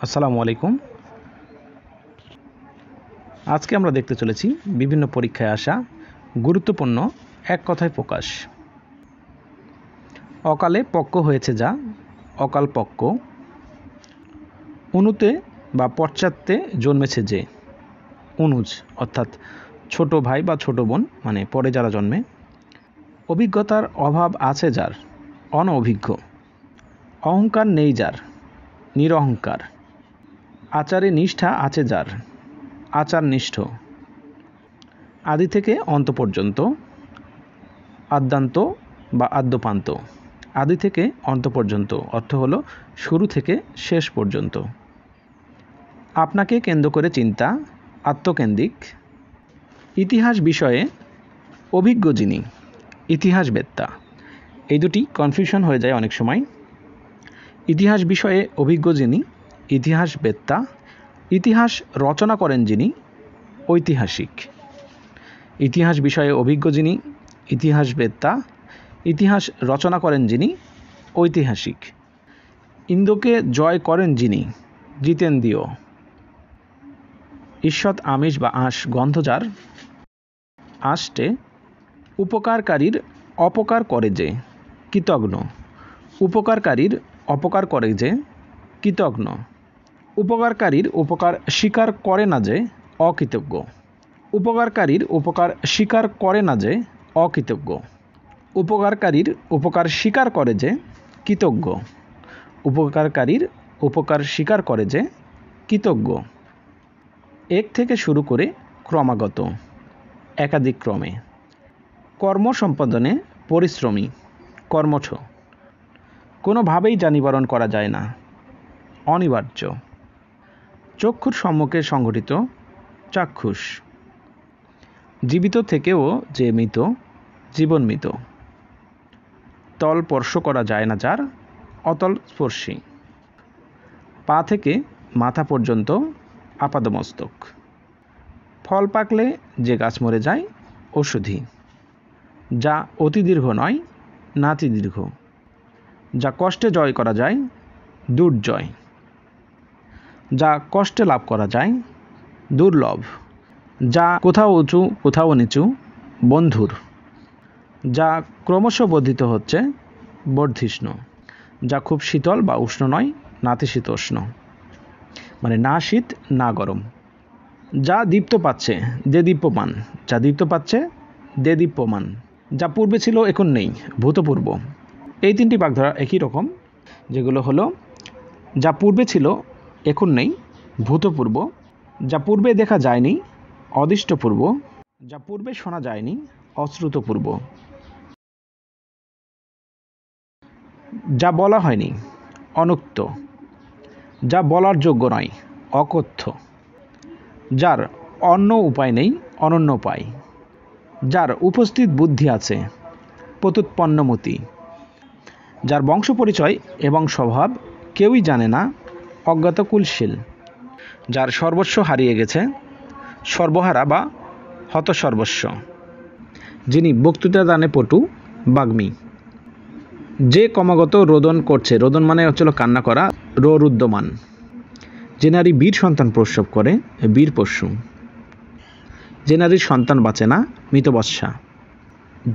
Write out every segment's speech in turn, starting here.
আসসালামু আলাইকুম। আজকে আমরা দেখতে চলেছি বিভিন্ন পরীক্ষায় আসা গুরুত্বপূর্ণ এক কথায় প্রকাশ। অকালে পক্ক হয়েছে যা অকাল পক্ক, অনুতে বা পশ্চাতে জন্মেছে যে অনুজ অর্থাৎ ছোট ভাই বা ছোট বোন, মানে পরে যারা জন্মে। অভিজ্ঞতার অভাব আছে যার অনভিজ্ঞ, অহংকার নেই যার নিরহংকার, আচারে নিষ্ঠা আছে যার আচারনিষ্ঠ, আদি থেকে অন্ত পর্যন্ত, আদ্যান্ত বা আদ্যপান্ত। আদি থেকে অন্ত পর্যন্ত অর্থ হলো শুরু থেকে শেষ পর্যন্ত। আপনাকে কেন্দ্র করে চিন্তা আত্মকেন্দ্রিক। ইতিহাস বিষয়ে অভিজ্ঞ যিনি ইতিহাসবেত্তা। এই দুটি কনফিউশন হয়ে যায় অনেক সময়। ইতিহাস বিষয়ে অভিজ্ঞ যিনি ইতিহাসবেত্তা। ইতিহাস রচনা করেন যিনি ঐতিহাসিক। ইতিহাস বিষয়ে অভিজ্ঞ যিনি ইতিহাসবেত্তা। ইতিহাস রচনা করেন যিনি ঐতিহাসিক। ইন্দ্রকে জয় করেন যিনি জিতেন্দ্রীয়। ঈষৎ আমিষ বা আঁশ গন্ধ যার আষ্টে। উপকারকারীর অপকার করে যে কৃতঘ্ন। উপকারকারীর অপকার করে যে কৃতঘ্ন। উপকারকারীর উপকার স্বীকার করে না যে অকৃতজ্ঞ। উপকারকারীর উপকার স্বীকার করে না যে অকৃতজ্ঞ। উপকারকারীর উপকার স্বীকার করে যে কৃতজ্ঞ। উপকারকারীর উপকার স্বীকার করে যে কৃতজ্ঞ। এক থেকে শুরু করে ক্রমাগত একাধিক ক্রমে। কর্ম সম্পাদনে পরিশ্রমী কর্মঠ। কোনোভাবেই যা নিবারণ করা যায় না অনিবার্য। চক্ষুর সম্মুখে সংঘটিত চাক্ষুষ। জীবিত থেকেও যে মৃত জীবন মৃত। তল স্পর্শ করা যায় না যার অতল স্পর্শী। পা থেকে মাথা পর্যন্ত আপাদমস্তক। ফল পাকলে যে গাছ মরে যায় ঔষধি। যা অতি দীর্ঘ নয় নাতি দীর্ঘ। যা কষ্টে জয় করা যায় দুর্জয়। যা কষ্টে লাভ করা যায় দুর্লভ। যা কোথাও উঁচু কোথাও নিচু বন্ধুর। যা ক্রমশ বর্ধিত হচ্ছে বর্ধিষ্ণু। যা খুব শীতল বা উষ্ণ নয় নাতিশীতোষ্ণ, মানে না শীত না গরম। যা দীপ্ত পাচ্ছে দে দীপ্যমান। যা দীপ্ত পাচ্ছে দে দীপ্যমান। যা পূর্বে ছিল এখন নেই ভূতপূর্ব। এই তিনটি বাগধারা একই রকম, যেগুলো হলো যা পূর্বে ছিল এখন নেই ভূতপূর্ব। যা পূর্বে দেখা যায়নি অদৃষ্টপূর্ব। যা পূর্বে শোনা যায়নি অশ্রুতপূর্ব। যা বলা হয়নি অনুক্ত। যা বলার যোগ্য নয় অকথ্য। যার অন্য উপায় নেই অনন্য উপায়। যার উপস্থিত বুদ্ধি আছে প্রত্যুৎপন্নমতি। যার বংশ পরিচয় এবং স্বভাব কেউই জানে না অজ্ঞাতকুলশীল। যার সর্বস্ব হারিয়ে গেছে সর্বহারা বা হতসর্বস্ব। যিনি বক্তৃতা দানে পটু বাগ্মী। যে ক্রমাগত রোদন করছে, রোদন মানে হচ্ছিল কান্না করা, রুদ্ধমান। যে নারী বীর সন্তান প্রসব করে বীর পশু। যে নারীর সন্তান বাঁচে না মৃতবৎসা।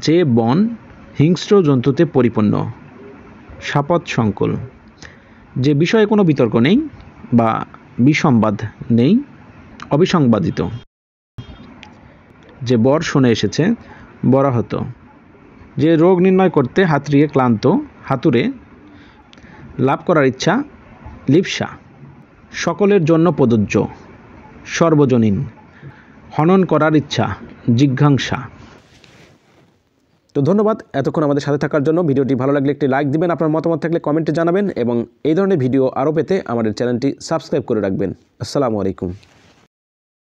যে বন হিংস্র জন্তুতে পরিপূর্ণ সাপদ সংকুল। যে বিষয়ে কোনো বিতর্ক নেই বা বিসংবাদ নেই অবিসংবাদিত। যে বর শুনে এসেছে বরাহত। যে রোগ নির্ণয় করতে হাতড়িয়ে ক্লান্ত হাতুড়ে। লাভ করার ইচ্ছা লিপ্সা। সকলের জন্য প্রযোজ্য সর্বজনীন। হনন করার ইচ্ছা জিজ্ঞাসা। তো ধন্যবাদ এতক্ষণ আমাদের সাথে থাকার জন্য। ভিডিওটি ভালো লাগলে একটি লাইক দিবেন, আপনার মতামত থাকলে কমেন্টে জানাবেন এবং এই ধরনের ভিডিও আরও পেতে আমাদের চ্যানেলটি সাবস্ক্রাইব করে রাখবেন। আসসালামু আলাইকুম।